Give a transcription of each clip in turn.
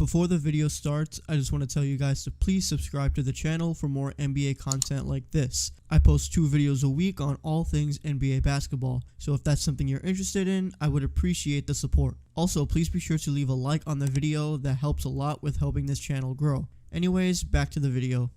Before the video starts, I just want to tell you guys to please subscribe to the channel for more NBA content like this. I post 2 videos a week on all things NBA basketball, so if that's something you're interested in, I would appreciate the support. Also, please be sure to leave a like on the video. That helps a lot with helping this channel grow. Anyways, back to the video.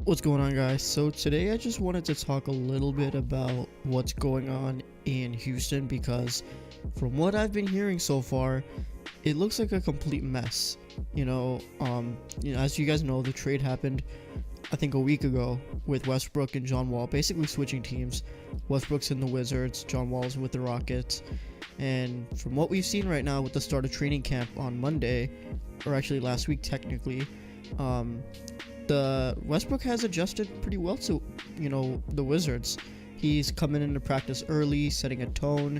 What's going on, guys? So today I just wanted to talk a little bit about what's going on in Houston, because from what I've been hearing so far, it looks like a complete mess. As you guys know, the trade happened I think a week ago with Westbrook and John Wall basically switching teams. Westbrook's in the Wizards, John Wall's with the Rockets. And from what we've seen right now with the start of training camp on Monday, or actually last week technically, the Westbrook has adjusted pretty well to, the Wizards. He's coming into practice early, setting a tone,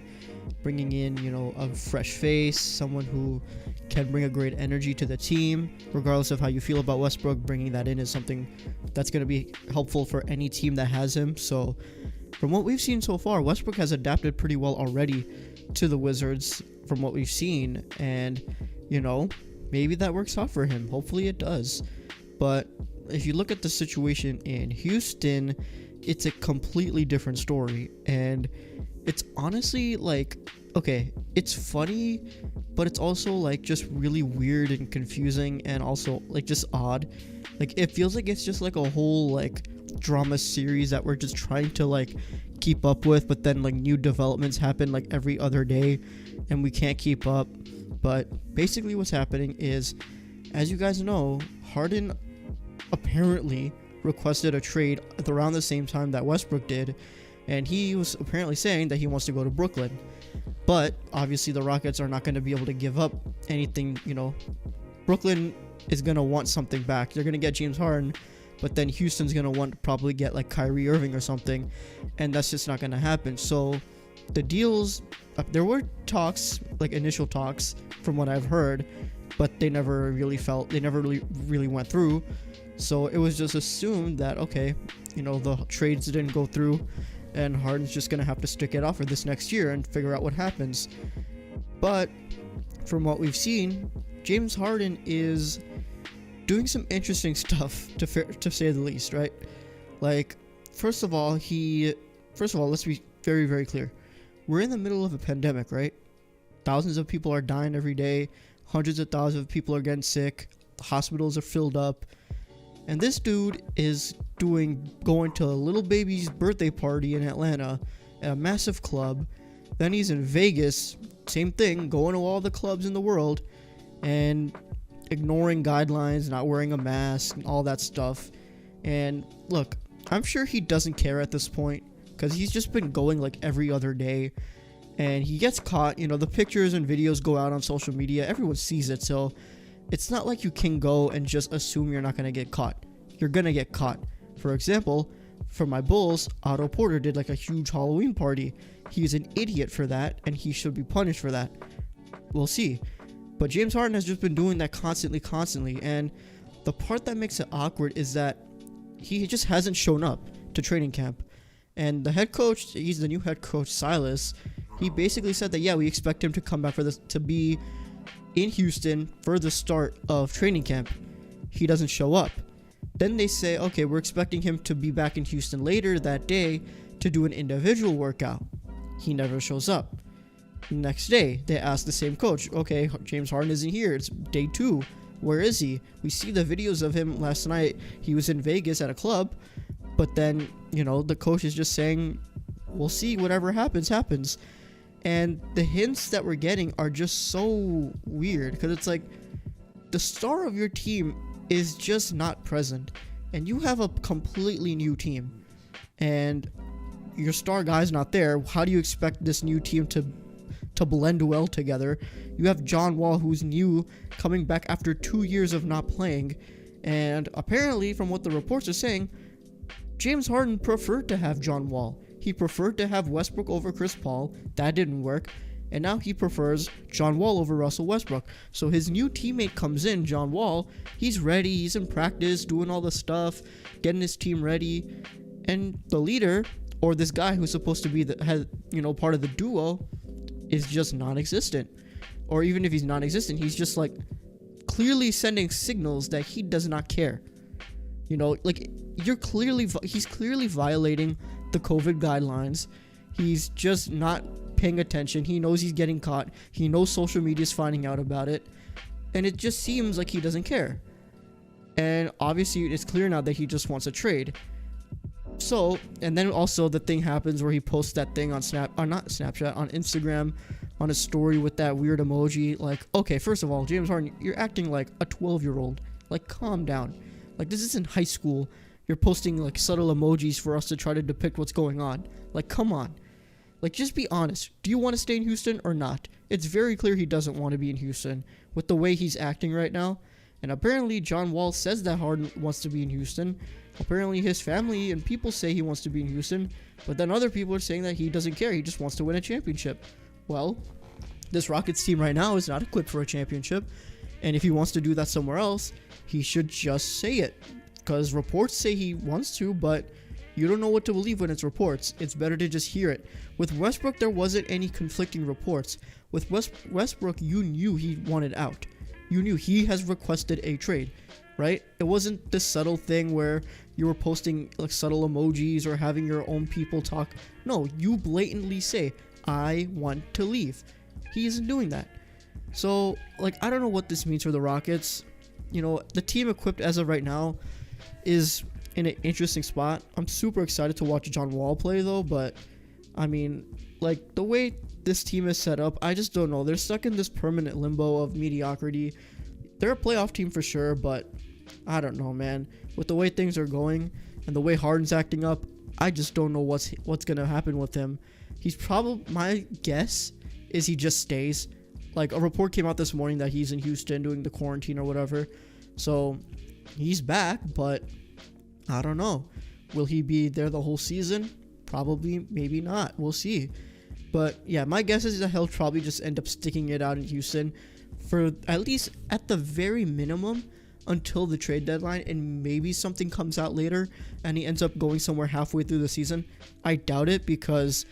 bringing in, a fresh face, someone who can bring a great energy to the team. Regardless of how you feel about Westbrook, bringing that in is something that's going to be helpful for any team that has him. So from what we've seen so far, Westbrook has adapted pretty well already to the Wizards from what we've seen. And, maybe that works out for him. Hopefully it does. But if you look at the situation in Houston, it's a completely different story. And it's honestly it's funny, but it's also just really weird and confusing, and also just odd. It feels like it's just a whole drama series that we're just trying to keep up with, but then new developments happen every other day and we can't keep up. But basically what's happening is, as you guys know, Harden apparently requested a trade at around the same time that Westbrook did, and he was apparently saying that he wants to go to Brooklyn. But obviously the Rockets are not going to be able to give up anything. Brooklyn is going to want something back. They're going to get James Harden, but then Houston's going to want to probably get Kyrie Irving or something, and that's just not going to happen. So the deals, there were talks, initial talks from what I've heard, but they never really went through. So it was just assumed that, okay, the trades didn't go through and Harden's just going to have to stick it out for this next year and figure out what happens. But from what we've seen, James Harden is doing some interesting stuff, to say the least, right? First of all, let's be very, very clear. We're in the middle of a pandemic, right? Thousands of people are dying every day. Hundreds of thousands of people are getting sick. Hospitals are filled up. And this dude is going to a little baby's birthday party in Atlanta at a massive club. Then he's in Vegas, same thing, going to all the clubs in the world and ignoring guidelines, not wearing a mask, and all that stuff. And look, I'm sure he doesn't care at this point, because he's just been going every other day. And he gets caught, the pictures and videos go out on social media, everyone sees it, so it's not like you can go and just assume you're not going to get caught. You're going to get caught. For example, for my Bulls, Otto Porter did a huge Halloween party. He's an idiot for that, and he should be punished for that. We'll see. But James Harden has just been doing that constantly. And the part that makes it awkward is that he just hasn't shown up to training camp. And the head coach, he's the new head coach, Silas, he basically said that, yeah, we expect him to come back to be in Houston for the start of training camp. He doesn't show up. Then they say, okay, we're expecting him to be back in Houston later that day to do an individual workout. He never shows up. Next day, they ask the same coach, okay, James Harden isn't here. It's day 2. Where is he? We see the videos of him last night. He was in Vegas at a club. But then, the coach is just saying, we'll see, whatever happens. And the hints that we're getting are just so weird, because it's the star of your team is just not present, and you have a completely new team, and your star guy's not there. How do you expect this new team to blend well together? You have John Wall, who's new, coming back after 2 years of not playing, and apparently, from what the reports are saying, James Harden preferred to have John Wall. He preferred to have Westbrook over Chris Paul. That didn't work. and now he prefers John Wall over Russell Westbrook. So his new teammate comes in, John Wall. He's ready. He's in practice, doing all the stuff, getting his team ready. And the leader, or this guy who's supposed to be part of the duo, is just non-existent. Or even if he's non-existent, he's just like clearly sending signals that he does not care. Like he's clearly violating the COVID guidelines. He's just not paying attention. He knows he's getting caught. He knows social media is finding out about it. And it just seems like he doesn't care. And obviously it's clear now that he just wants a trade. So, and then also the thing happens where he posts that thing on on Instagram, on a story with that weird emoji. Like, okay, first of all, James Harden, you're acting like a 12-year-old. Like, calm down. Like, this isn't high school. You're posting like subtle emojis for us to try to depict what's going on. Like, come on. Like, just be honest. Do you want to stay in Houston or not? It's very clear he doesn't want to be in Houston with the way he's acting right now. And apparently John Wall says that Harden wants to be in Houston. Apparently his family and people say he wants to be in Houston. But then other people are saying that he doesn't care. He just wants to win a championship. Well, this Rockets team right now is not equipped for a championship. And if he wants to do that somewhere else, he should just say it. Because reports say he wants to, but you don't know what to believe when it's reports. It's better to just hear it. With Westbrook, there wasn't any conflicting reports. With Westbrook, you knew he wanted out. You knew he has requested a trade, right? It wasn't this subtle thing where you were posting like subtle emojis or having your own people talk. No, you blatantly say, I want to leave. He isn't doing that. So, like, I don't know what this means for the Rockets. The team equipped as of right now is in an interesting spot. I'm super excited to watch John Wall play, though, but, I mean, like, the way this team is set up, I just don't know. They're stuck in this permanent limbo of mediocrity. They're a playoff team for sure, but I don't know, man. With the way things are going and the way Harden's acting up, I just don't know what's going to happen with him. My guess is he just stays. Like, a report came out this morning that he's in Houston doing the quarantine or whatever. So, he's back, but I don't know. Will he be there the whole season? Probably, maybe not. We'll see. But, yeah, my guess is that he'll probably just end up sticking it out in Houston for at least at the very minimum until the trade deadline, and maybe something comes out later and he ends up going somewhere halfway through the season. I doubt it, because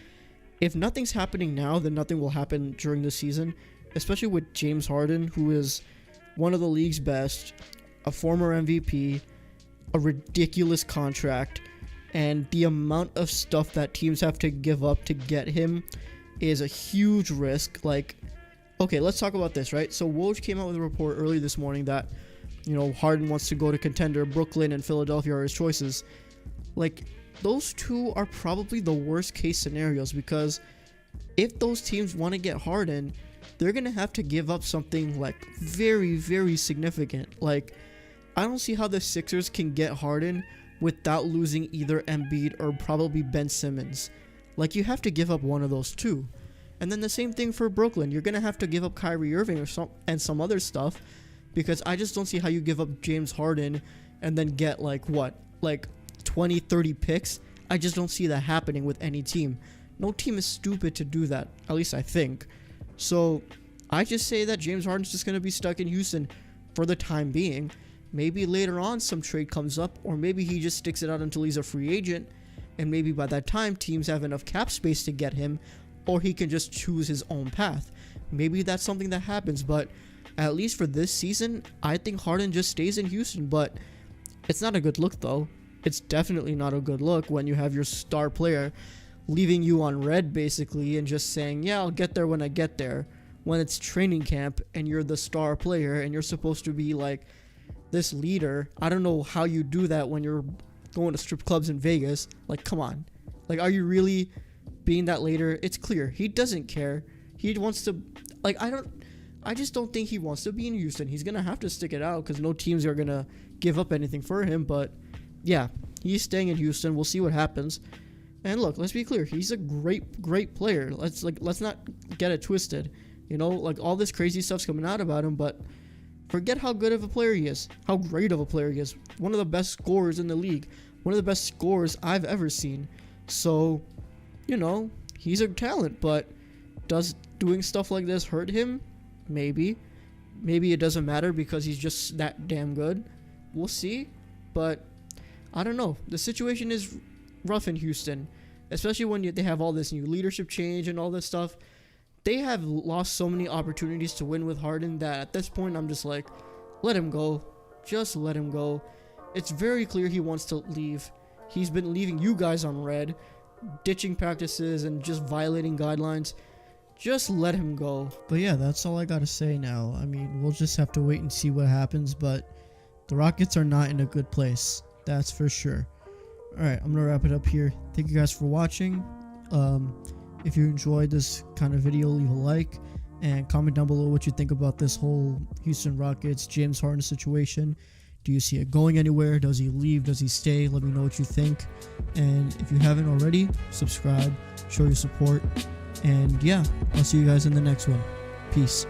if nothing's happening now, then nothing will happen during the season, especially with James Harden, who is one of the league's best, a former MVP, a ridiculous contract, and the amount of stuff that teams have to give up to get him is a huge risk. Like, okay, let's talk about this, right? So Woj came out with a report early this morning that, Harden wants to go to contender. Brooklyn and Philadelphia are his choices. Like, those two are probably the worst case scenarios, because if those teams want to get Harden, they're going to have to give up something like very, very significant. Like, I don't see how the Sixers can get Harden without losing either Embiid or probably Ben Simmons. Like, you have to give up one of those two. And then the same thing for Brooklyn. You're going to have to give up Kyrie Irving and some other stuff, because I just don't see how you give up James Harden and then get like 20, 30 picks. I just don't see that happening with any team. No team is stupid to do that, at least I think. So I just say that James Harden's just going to be stuck in Houston for the time being. Maybe later on some trade comes up, or maybe he just sticks it out until he's a free agent, and maybe by that time teams have enough cap space to get him, or he can just choose his own path. Maybe that's something that happens, but at least for this season, I think Harden just stays in Houston. But it's not a good look, though. It's definitely not a good look when you have your star player leaving you on red, basically, and just saying, yeah, I'll get there when I get there, when it's training camp and you're the star player and you're supposed to be like this leader. I don't know how you do that when you're going to strip clubs in Vegas. Like, come on. Like, are you really being that leader? It's clear he doesn't care. He wants to, like, I just don't think he wants to be in Houston. He's gonna have to stick it out because no teams are gonna give up anything for him. But yeah, he's staying in Houston. We'll see what happens. And look, let's be clear. He's a great player. Let's not get it twisted. Like, all this crazy stuff's coming out about him, but forget how good of a player he is. How great of a player he is. One of the best scorers in the league. One of the best scorers I've ever seen. So, he's a talent, but does doing stuff like this hurt him? Maybe. Maybe it doesn't matter because he's just that damn good. We'll see. But I don't know. The situation is rough in Houston, especially when they have all this new leadership change and all this stuff. They have lost so many opportunities to win with Harden that at this point I'm just like, let him go. Just let him go. It's very clear he wants to leave. He's been leaving you guys on red, ditching practices and just violating guidelines. Just let him go. But yeah, that's all I gotta say now. I mean, we'll just have to wait and see what happens, but the Rockets are not in a good place. That's for sure. Alright, I'm gonna wrap it up here. Thank you guys for watching. If you enjoyed this kind of video, leave a like and comment down below what you think about this whole Houston Rockets James Harden situation. Do you see it going anywhere? Does he leave? Does he stay? Let me know what you think. And if you haven't already, subscribe, show your support. And yeah, I'll see you guys in the next one. Peace.